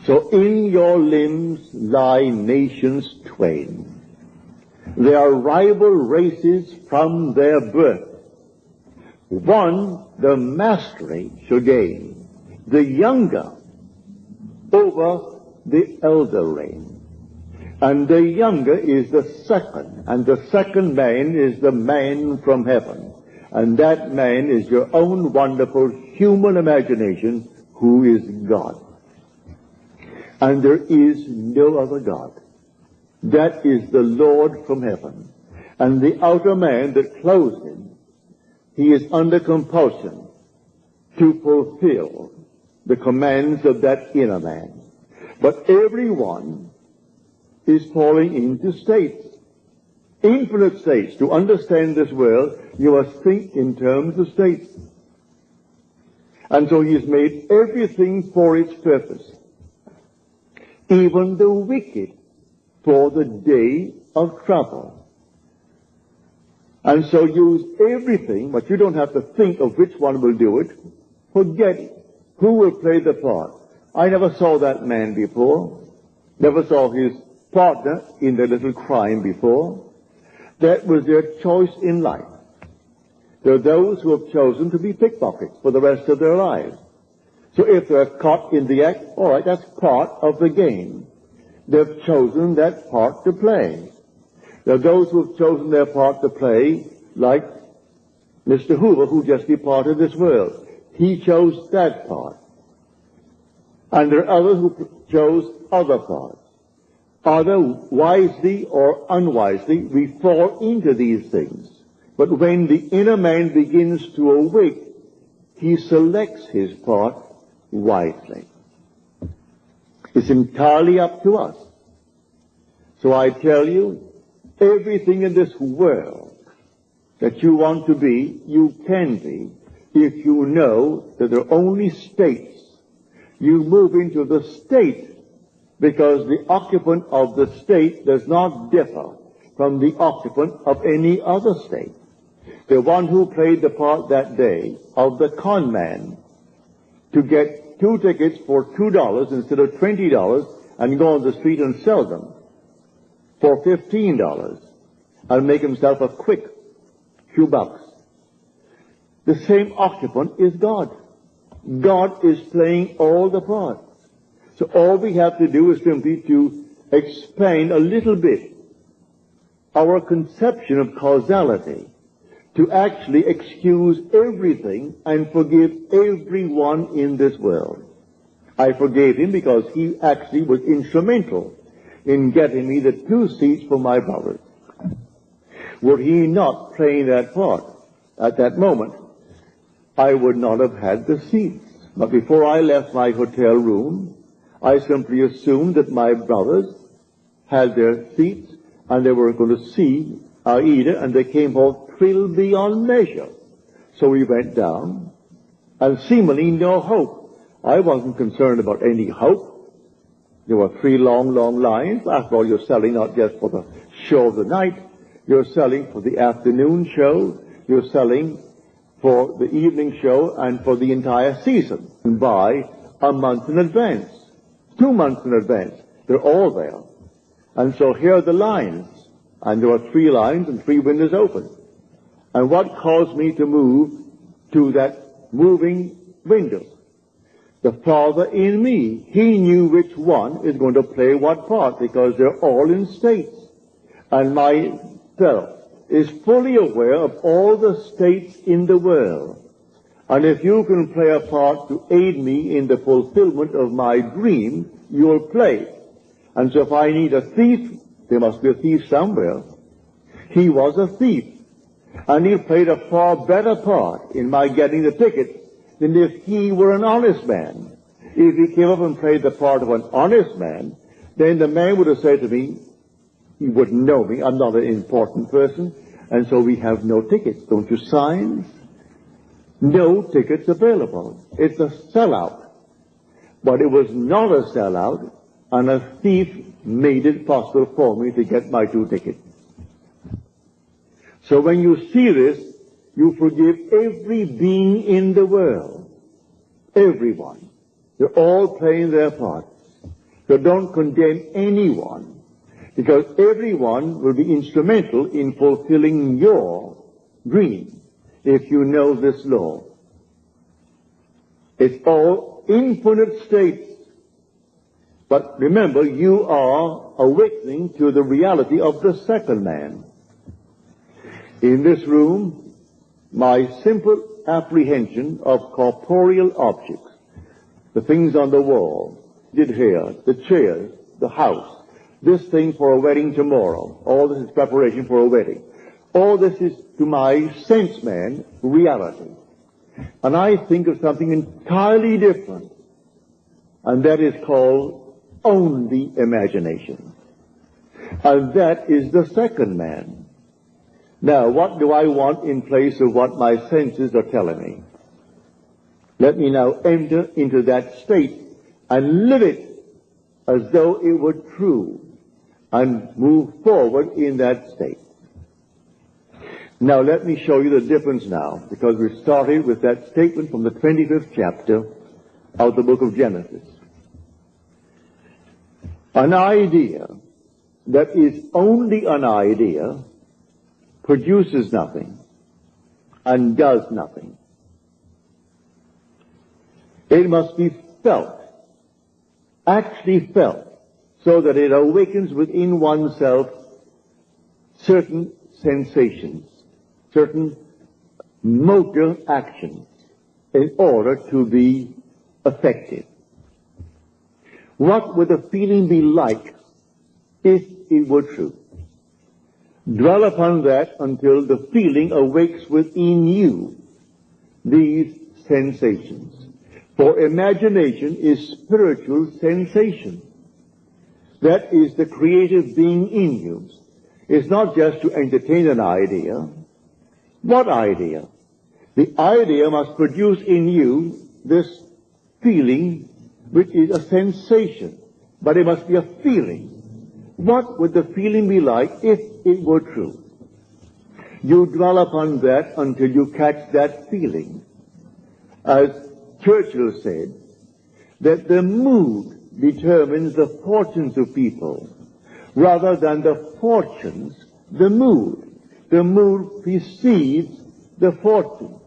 So in your limbs lie nations twain. They are rival races from their birth. One the mastery shall gain, the younger over the elder reign. And the younger is the second, and the second man is the man from heaven. And that man is your own wonderful human imagination, who is God. And there is no other God. That is the Lord from heaven. And the outer man that clothes him, he is under compulsion to fulfill the commands of that inner man. But everyone is falling into states, infinite states. To understand this world, you must think in terms of states. And so he has made everything for its purpose, even the wicked for the day of trouble. And so use everything, but you don't have to think of which one will do it. Forget it. Who will play the part? I never saw that man before. Never saw his partner in the little crime before. That was their choice in life. There are those who have chosen to be pickpockets for the rest of their lives. So if they're caught in the act, all right, that's part of the game. They've chosen that part to play. There are those who have chosen their part to play, like Mr. Hoover, who just departed this world. He chose that part. And there are others who chose other parts. Either wisely or unwisely, we fall into these things. But when the inner man begins to awake, he selects his part wisely. It's entirely up to us. So I tell you, everything in this world that you want to be, you can be, if you know that there are only states. You move into the state because the occupant of the state does not differ from the occupant of any other state. The one who played the part that day of the con man to get 2 tickets for $2 instead of $20 and go on the street and sell them for $15 and make himself a quick few bucks. The same occupant is God. God is playing all the parts. So all we have to do is simply to expand a little bit our conception of causality, to actually excuse everything and forgive everyone in this world. I forgave him because he actually was instrumental in getting me the 2 seats for my brothers. Were he not playing that part at that moment, I would not have had the seats. But before I left my hotel room, I simply assumed that my brothers had their seats and they were going to see Aida, and they came home thrilled beyond measure. So we went down, and seemingly no hope. I wasn't concerned about any hope. There were 3 long, long lines. After all, you're selling not just for the show of the night. You're selling for the afternoon show. You're selling for the evening show and for the entire season. And by a month in advance, 2 months in advance, they're all there. And so here are the lines. And there were 3 lines and 3 windows open. And what caused me to move to that moving window? The Father in me. He knew which one is going to play what part, because they're all in states. And my fellow is fully aware of all the states in the world. And if you can play a part to aid me in the fulfillment of my dream, you'll play. And so if I need a thief, there must be a thief somewhere. He was a thief. And he played a far better part in my getting the ticket than if he were an honest man. If he came up and played the part of an honest man, then the man would have said to me, he wouldn't know me, I'm not an important person, and so we have no tickets. Don't you sign? No tickets available. It's a sellout. But it was not a sellout, and a thief made it possible for me to get my 2 tickets. So when you see this, you forgive every being in the world. Everyone. They're all playing their part. So don't condemn anyone, because everyone will be instrumental in fulfilling your dream if you know this law. It's all infinite states. But remember, you are awakening to the reality of the second man. In this room, my simple apprehension of corporeal objects, the things on the wall, the hair, the chairs, the house, this thing for a wedding tomorrow, all this is preparation for a wedding. All this is, to my sense man, reality. And I think of something entirely different, and that is called only imagination. And that is the second man. Now, what do I want in place of what my senses are telling me? Let me now enter into that state and live it as though it were true and move forward in that state. Now, let me show you the difference now, because we started with that statement from the 25th chapter of the book of Genesis. An idea that is only an idea produces nothing and does nothing. It must be felt, actually felt, so that it awakens within oneself certain sensations, certain motor actions in order to be effective. What would the feeling be like if it were true? Dwell upon that until the feeling awakes within you these sensations. For imagination is spiritual sensation. That is the creative being in you. It's not just to entertain an idea. What idea? The idea must produce in you this feeling, which is a sensation, but it must be a feeling. What would the feeling be like if it were true? You dwell upon that until you catch that feeling. As Churchill said, that the mood determines the fortunes of people, rather than the fortunes, the mood. The mood precedes the fortune.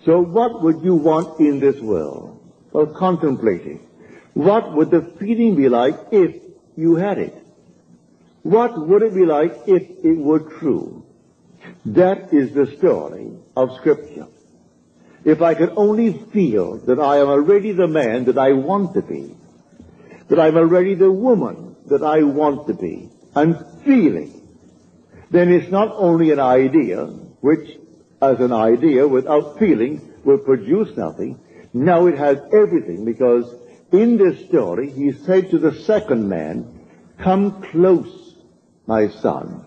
So what would you want in this world? Well, contemplate it. What would the feeling be like if you had it? What would it be like if it were true? That is the story of Scripture. If I could only feel that I am already the man that I want to be, that I'm already the woman that I want to be, and feeling, then it's not only an idea, which as an idea without feeling will produce nothing. Now it has everything, because in this story he said to the second man, "Come close, my son,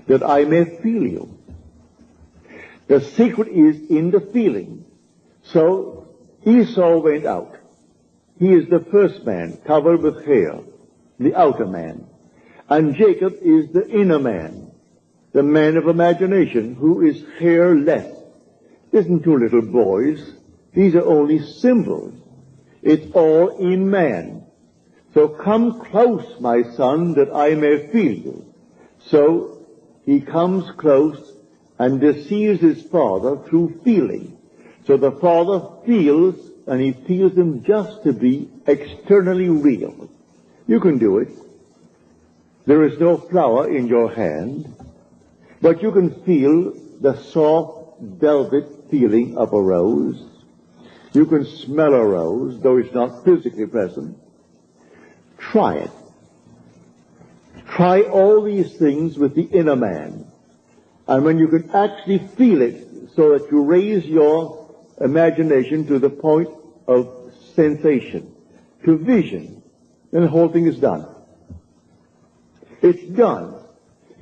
that I may feel you." The secret is in the feeling. So Esau went out. He is the first man, covered with hair, the outer man. And Jacob is the inner man, the man of imagination, who is hairless. Isn't two little boys. These are only symbols. It's all in man. So come close, my son, that I may feel you. So he comes close and deceives his father through feeling. So the father feels, and he feels him just to be externally real. You can do it. There is no flower in your hand, but you can feel the soft velvet feeling of a rose. You can smell a rose, though it's not physically present. Try it. Try all these things with the inner man. And when you can actually feel it, so that you raise your imagination to the point of sensation, to vision, then the whole thing is done. It's done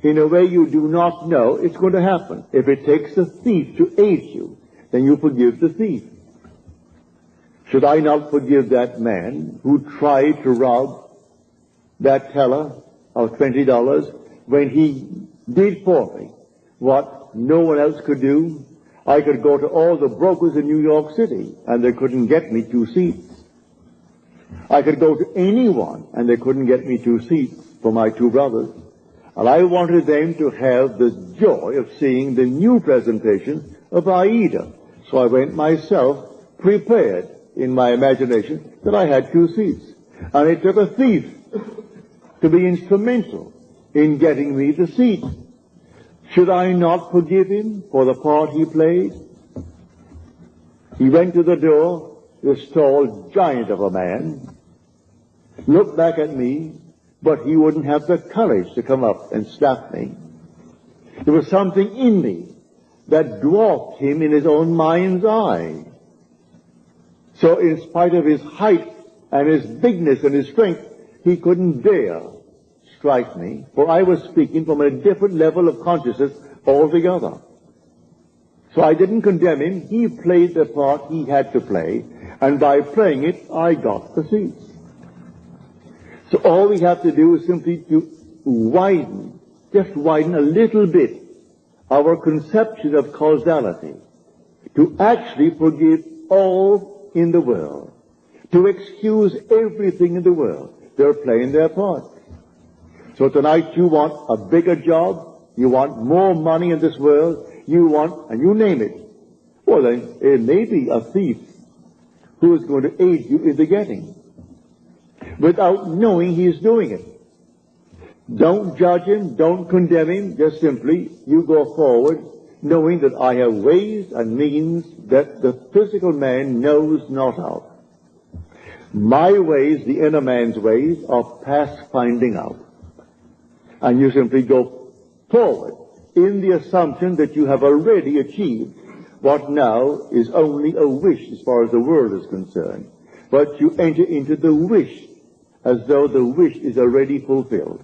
in a way you do not know it's going to happen. If it takes a thief to aid you, then you forgive the thief. Should I not forgive that man who tried to rob that teller of $20 when he did for me what no one else could do? I could go to all the brokers in New York City, and they couldn't get me 2 seats. I could go to anyone, and they couldn't get me 2 seats for my 2 brothers. And I wanted them to have the joy of seeing the new presentation of Aida. So I went myself, prepared in my imagination that I had 2 seats. And it took a thief to be instrumental in getting me the seat. Should I not forgive him for the part he played? He went to the door, this tall giant of a man, looked back at me, but he wouldn't have the courage to come up and slap me. There was something in me that dwarfed him in his own mind's eye. So in spite of his height and his bigness and his strength, he couldn't dare strike me, for I was speaking from a different level of consciousness altogether. So I didn't condemn him. He played the part he had to play, and by playing it, I got the seats. So all we have to do is simply to widen, just widen a little bit our conception of causality, to actually forgive all in the world, to excuse everything in the world. They're playing their part. So tonight you want a bigger job, you want more money in this world, you want, and you name it. Well then, it may be a thief who is going to aid you in the getting, without knowing he is doing it. Don't judge him, don't condemn him, just simply, you go forward, knowing that I have ways and means that the physical man knows not of. My ways, the inner man's ways, are past finding out. And you simply go forward in the assumption that you have already achieved what now is only a wish as far as the world is concerned. But you enter into the wish as though the wish is already fulfilled.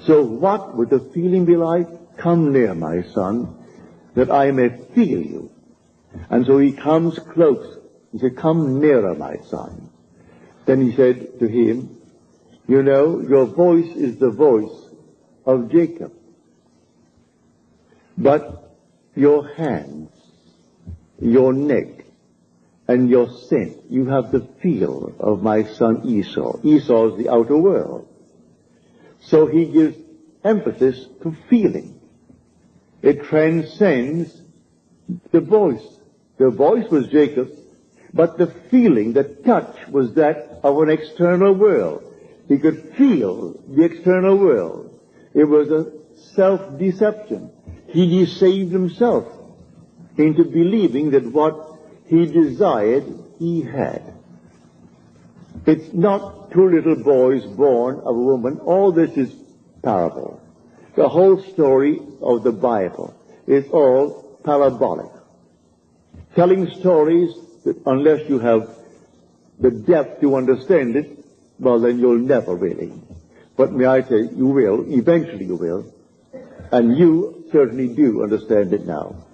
So what would the feeling be like? Come near, my son, that I may feel you. And so he comes close. He said, come nearer, my son. Then he said to him, you know, your voice is the voice of Jacob. But your hands, your neck, and your scent, you have the feel of my son Esau. Esau is the outer world. So he gives emphasis to feeling. It transcends the voice. The voice was Jacob's, but the feeling, the touch, was that of an external world. He could feel the external world. It was a self-deception. He deceived himself into believing that what he desired, he had. It's not 2 little boys born of a woman. All this is parable. The whole story of the Bible is all parabolic. Telling stories that unless you have the depth to understand it, well, then you'll never really. But may I say, you will, eventually you will, and you certainly do understand it now.